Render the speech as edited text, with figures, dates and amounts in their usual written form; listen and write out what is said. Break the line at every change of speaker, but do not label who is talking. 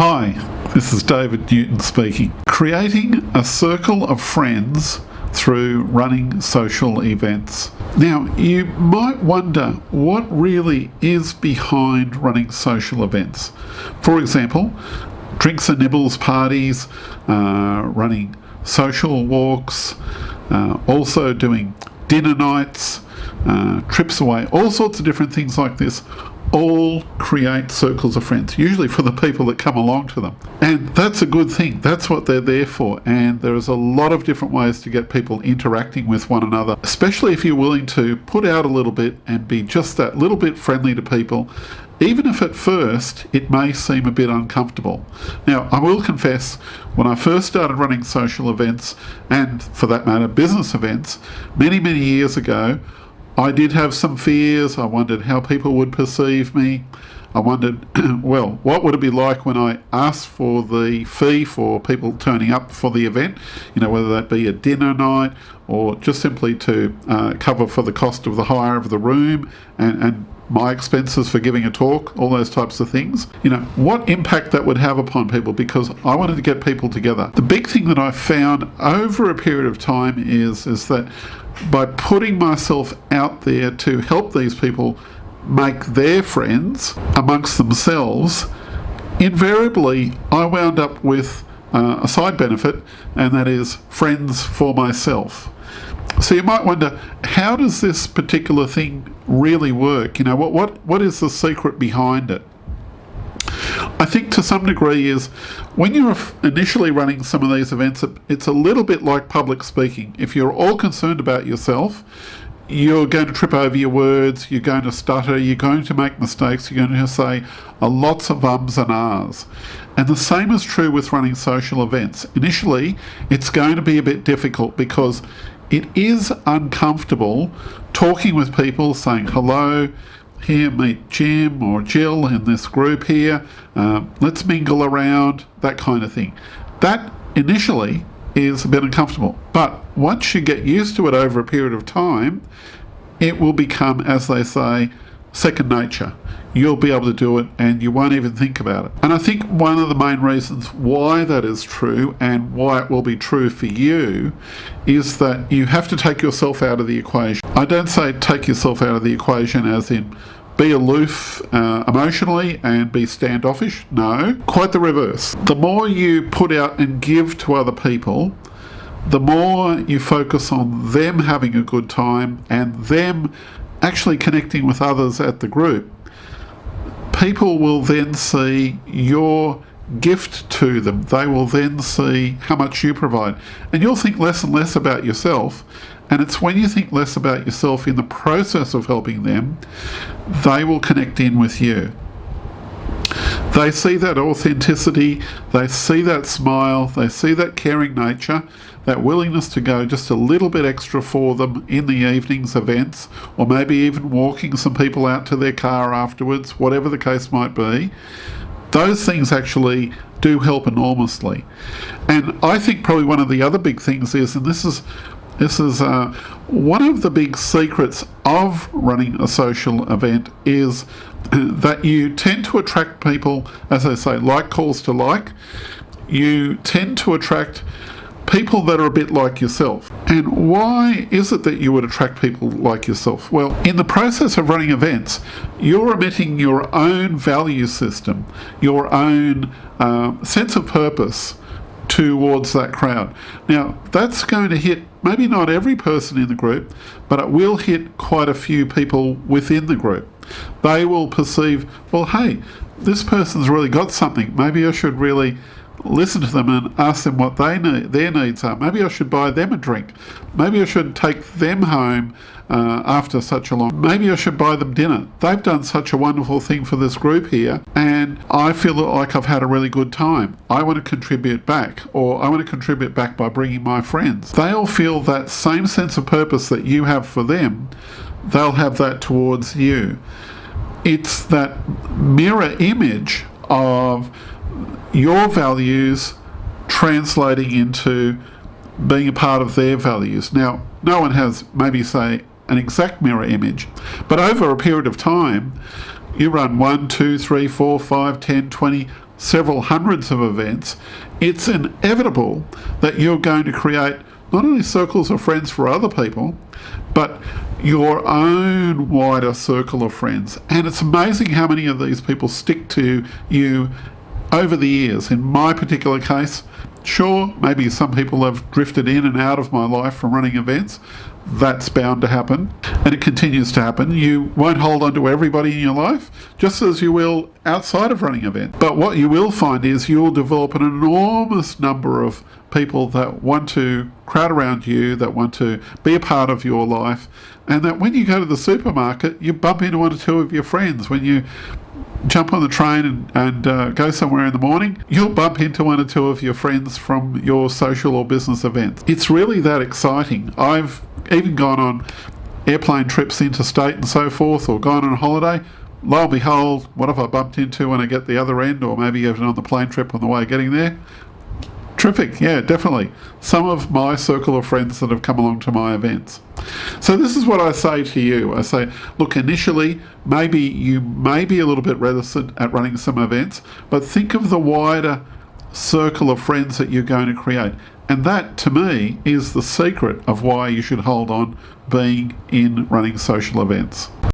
Hi, this is David Newton speaking. Creating a circle of friends through running social events. Now, you might wonder what really is behind running social events. For example, drinks and nibbles parties, running social walks, also doing dinner nights, trips away, all sorts of different things like this, all create circles of friends, usually for the people that come along to them. And that's a good thing. That's what they're there for. And there is a lot of different ways to get people interacting with one another, especially if you're willing to put out a little bit and be just that little bit friendly to people, even if at first it may seem a bit uncomfortable. Now, I will confess, when I first started running social events, and for that matter, business events, many, many years ago, I did have some fears. I wondered how people would perceive me. I wondered, well, what would it be like when I asked for the fee for people turning up for the event, whether that be a dinner night or just simply to cover for the cost of the hire of the room and my expenses for giving a talk, all those types of things. What impact that would have upon people, because I wanted to get people together. The big thing that I found over a period of time is that by putting myself out there to help these people make their friends amongst themselves, invariably I wound up with a side benefit, and that is friends for myself. So you might wonder, how does this particular thing really work? What is the secret behind it? I think to some degree is when you're initially running some of these events, it's a little bit like public speaking. If you're all concerned about yourself, you're going to trip over your words, you're going to stutter, you're going to make mistakes, you're going to say lots of ums and ahs. And the same is true with running social events. Initially, it's going to be a bit difficult because it is uncomfortable talking with people, saying hello, here, meet Jim or Jill in this group here, let's mingle around, that kind of thing. That initially is a bit uncomfortable, but once you get used to it over a period of time, it will become, as they say, second nature. You'll be able to do it and you won't even think about it. And I think one of the main reasons why that is true and why it will be true for you is that you have to take yourself out of the equation. I don't say take yourself out of the equation as in be aloof emotionally and be standoffish. No, quite the reverse. The more you put out and give to other people, the more you focus on them having a good time and them actually connecting with others at the group. People will then see your gift to them. They will then see how much you provide. And you'll think less and less about yourself. And it's when you think less about yourself in the process of helping them, they will connect in with you. They see that authenticity, they see that smile, they see that caring nature, that willingness to go just a little bit extra for them in the evening's events, or maybe even walking some people out to their car afterwards, whatever the case might be. Those things actually do help enormously. And I think probably one of the other big things is, and this is one of the big secrets of running a social event, is that you tend to attract people, as I say, like calls to like. You tend to attract people that are a bit like yourself. And why is it that you would attract people like yourself? Well, in the process of running events, you're emitting your own value system, your own sense of purpose towards that crowd. Now, that's going to hit maybe not every person in the group, but it will hit quite a few people within the group. They will perceive, well, hey, this person's really got something. Maybe I should really listen to them and ask them what their needs are. Maybe I should buy them a drink. Maybe I should take them home after such a long. Maybe I should buy them dinner. They've done such a wonderful thing for this group here, and I feel like I've had a really good time. I want to contribute back, or I want to contribute back by bringing my friends. They'll feel that same sense of purpose that you have for them. They'll have that towards you. It's that mirror image of your values translating into being a part of their values. Now, no one has maybe, say, an exact mirror image, but over a period of time, you run 1, 2, 3, 4, 5, 10, 20, several hundreds of events, it's inevitable that you're going to create not only circles of friends for other people, but your own wider circle of friends. And it's amazing how many of these people stick to you over the years. In my particular case, sure, maybe some people have drifted in and out of my life from running events. That's bound to happen, and it continues to happen. You won't hold on to everybody in your life, just as you will outside of running events. But what you will find is you'll develop an enormous number of people that want to crowd around you, that want to be a part of your life, and that when you go to the supermarket, you bump into one or two of your friends. When you jump on the train and go somewhere in the morning, you'll bump into one or two of your friends from your social or business events. It's really that exciting. I've even gone on airplane trips interstate and so forth, or gone on a holiday. Lo and behold, what have I bumped into when I get the other end, or maybe even on the plane trip on the way getting there? Terrific, yeah, definitely. Some of my circle of friends that have come along to my events. So this is what I say to you. I say, look, initially, maybe you may be a little bit reticent at running some events, but think of the wider circle of friends that you're going to create. And that, to me, is the secret of why you should hold on being in running social events.